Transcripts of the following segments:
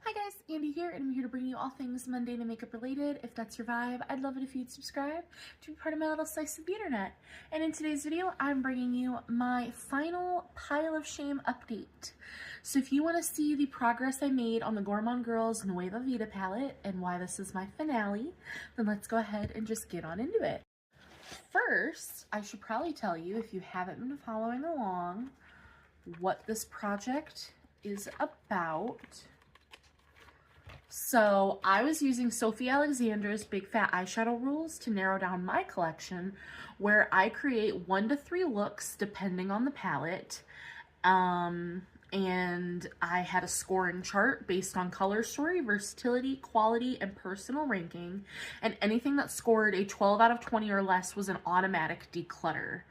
Hi guys, Andy here, and I'm here to bring you all things mundane and makeup related. If that's your vibe, I'd love it if you'd subscribe to be part of my little slice of the internet. And in today's video, I'm bringing you my final pile of shame update. So if you want to see the progress I made on the Gourmand Girls Nueva Vida palette and why this is my finale, then let's go ahead and just get on into it. First, I should probably tell you, if you haven't been following along, what this project is about. So I was using Sophie Alexander's Big Fat Eyeshadow Rules to narrow down my collection, where I create 1 to 3 looks depending on the palette. And I had a scoring chart based on color story, versatility, quality, and personal ranking. And anything that scored a 12 out of 20 or less was an automatic declutter.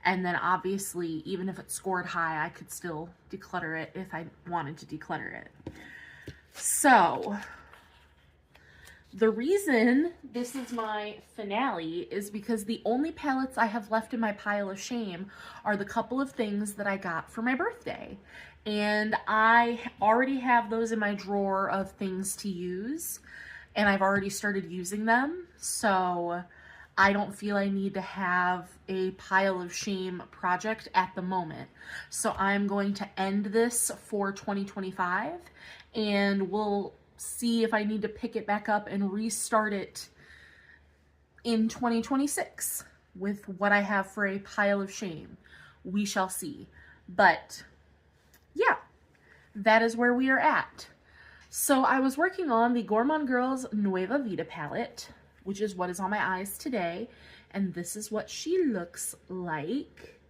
And then obviously, even if it scored high, I could still declutter it if I wanted to declutter it. So, the reason this is my finale is because the only palettes I have left in my pile of shame are the couple of things that I got for my birthday. And I already have those in my drawer of things to use, and I've already started using them. So, I don't feel I need to have a pile of shame project at the moment. So I'm going to end this for 2025, and we'll see if I need to pick it back up and restart it in 2026 with what I have for a pile of shame. We shall see. But yeah, that is where we are at. So I was working on the Gourmand Girls Nueva Vida palette, which is what is on my eyes today, and this is what she looks like.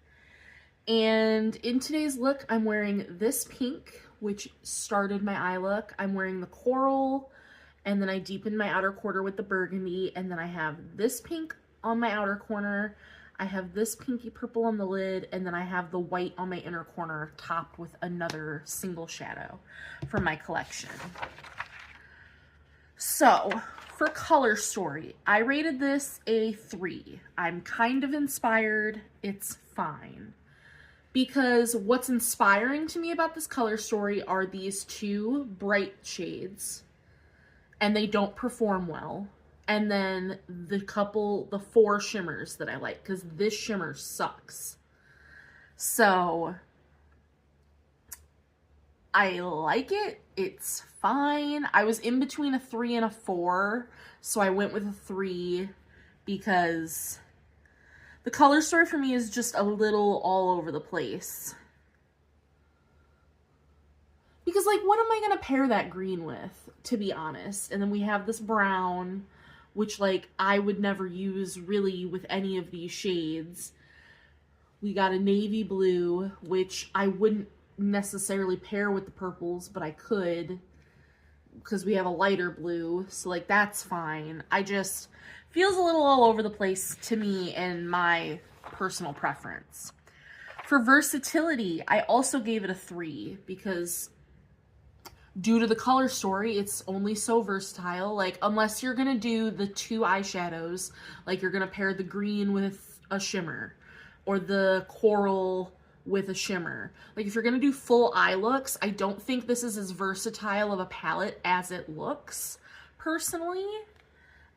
And in today's look, I'm wearing this pink, which started my eye look. I'm wearing the coral, and then I deepened my outer quarter with the burgundy, and then I have this pink on my outer corner. I have this pinky purple on the lid, and then I have the white on my inner corner topped with another single shadow from my collection. So, for color story, I rated this a 3. I'm kind of inspired. It's fine. Because what's inspiring to me about this color story are these 2 bright shades, and they don't perform well. And then the 4 shimmers that I like, because this shimmer sucks. So, I like it. It's fine. I was in between a 3 and a 4, so I went with a 3 because the color story for me is just a little all over the place. Because, like, what am I going to pair that green with, to be honest? And then we have this brown, which, like, I would never use really with any of these shades. We got a navy blue, which I wouldn't necessarily pair with the purples, but I could because we have a lighter blue, so like that's fine. I just feels a little all over the place to me in my personal preference. For versatility, I also gave it a 3 because due to the color story, it's only so versatile. Like, unless you're gonna do the 2 eyeshadows, like you're gonna pair the green with a shimmer or the coral with a shimmer. Like, if you're gonna do full eye looks, I don't think this is as versatile of a palette as it looks, personally.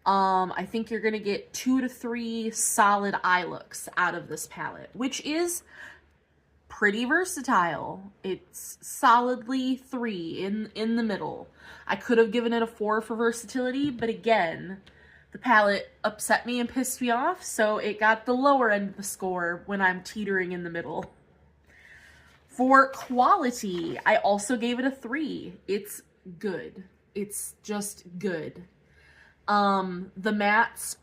I think you're gonna get 2 to 3 solid eye looks out of this palette, which is pretty versatile. It's solidly 3 in the middle. I could have given it a 4 for versatility, but again, the palette upset me and pissed me off, so it got the lower end of the score when I'm teetering in the middle. For quality, I also gave it a 3. It's good. It's just good. The mattes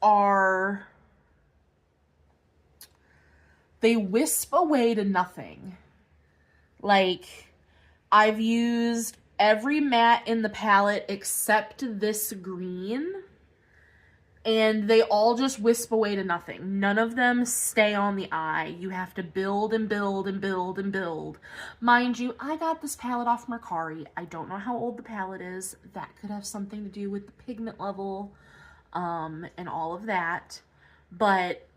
they wisp away to nothing. Like, I've used every matte in the palette except this green, and they all just wisp away to nothing. None of them stay on the eye. You have to build and build and build and build. Mind you, I got this palette off Mercari. I don't know how old the palette is. That could have something to do with the pigment level, and all of that. But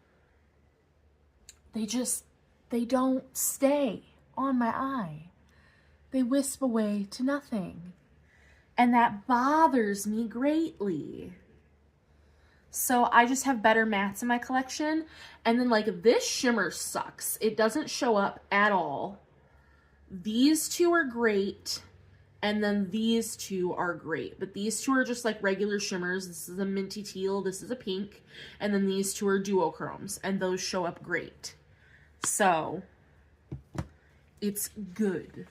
they don't stay on my eye. They wisp away to nothing. And that bothers me greatly. So I just have better mattes in my collection. And then like this shimmer sucks. It doesn't show up at all. These two are great. And then these two are great. But these two are just like regular shimmers. This is a minty teal. This is a pink. And then these two are duochromes. And those show up great. So it's good.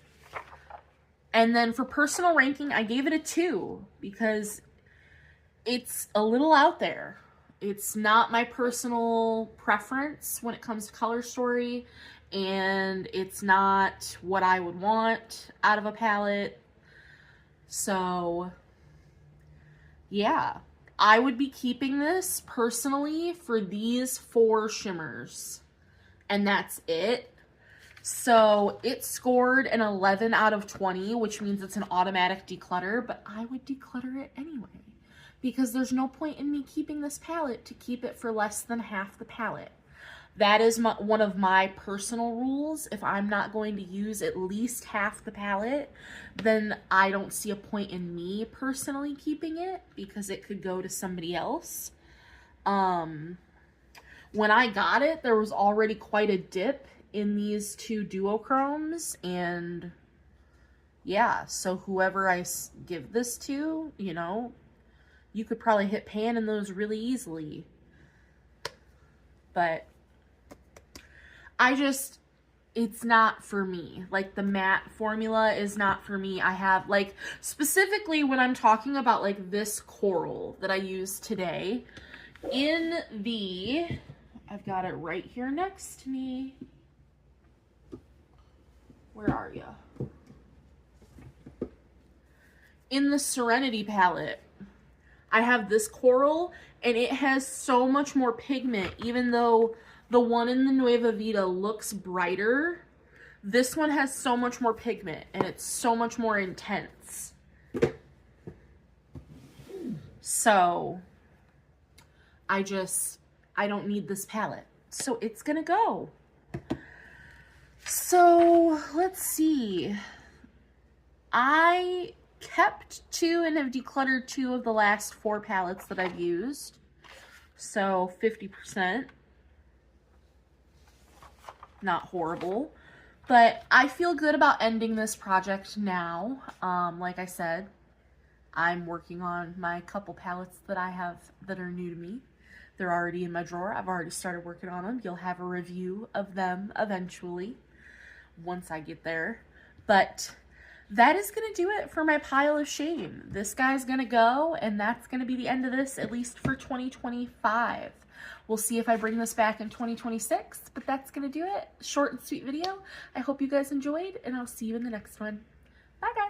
And then for personal ranking, I gave it a 2 because it's a little out there. It's not my personal preference when it comes to color story, and it's not what I would want out of a palette. So yeah, I would be keeping this personally for these 4 shimmers, and that's it. So it scored an 11 out of 20, which means it's an automatic declutter, but I would declutter it anyway because there's no point in me keeping this palette to keep it for less than half the palette. That is one of my personal rules. If I'm not going to use at least half the palette, then I don't see a point in me personally keeping it because it could go to somebody else. When I got it, there was already quite a dip in these 2 duochromes, and yeah, so whoever I give this to, you know, you could probably hit pan in those really easily. But it's not for me. Like the matte formula is not for me. I have like, specifically when I'm talking about like this coral that I used today, I've got it right here next to me. Where are you? In the Serenity palette, I have this coral, and it has so much more pigment. Even though the one in the Nueva Vida looks brighter, this one has so much more pigment, and it's so much more intense. So I don't need this palette. So it's gonna go. So let's see. I kept 2 and have decluttered 2 of the last 4 palettes that I've used. So 50%. Not horrible. But I feel good about ending this project now. Like I said, I'm working on my couple palettes that I have that are new to me. They're already in my drawer. I've already started working on them. You'll have a review of them eventually once I get there. But that is going to do it for my pile of shame. This guy's going to go, and that's going to be the end of this, at least for 2025. We'll see if I bring this back in 2026, but that's going to do it. Short and sweet video. I hope you guys enjoyed, and I'll see you in the next one. Bye, guys.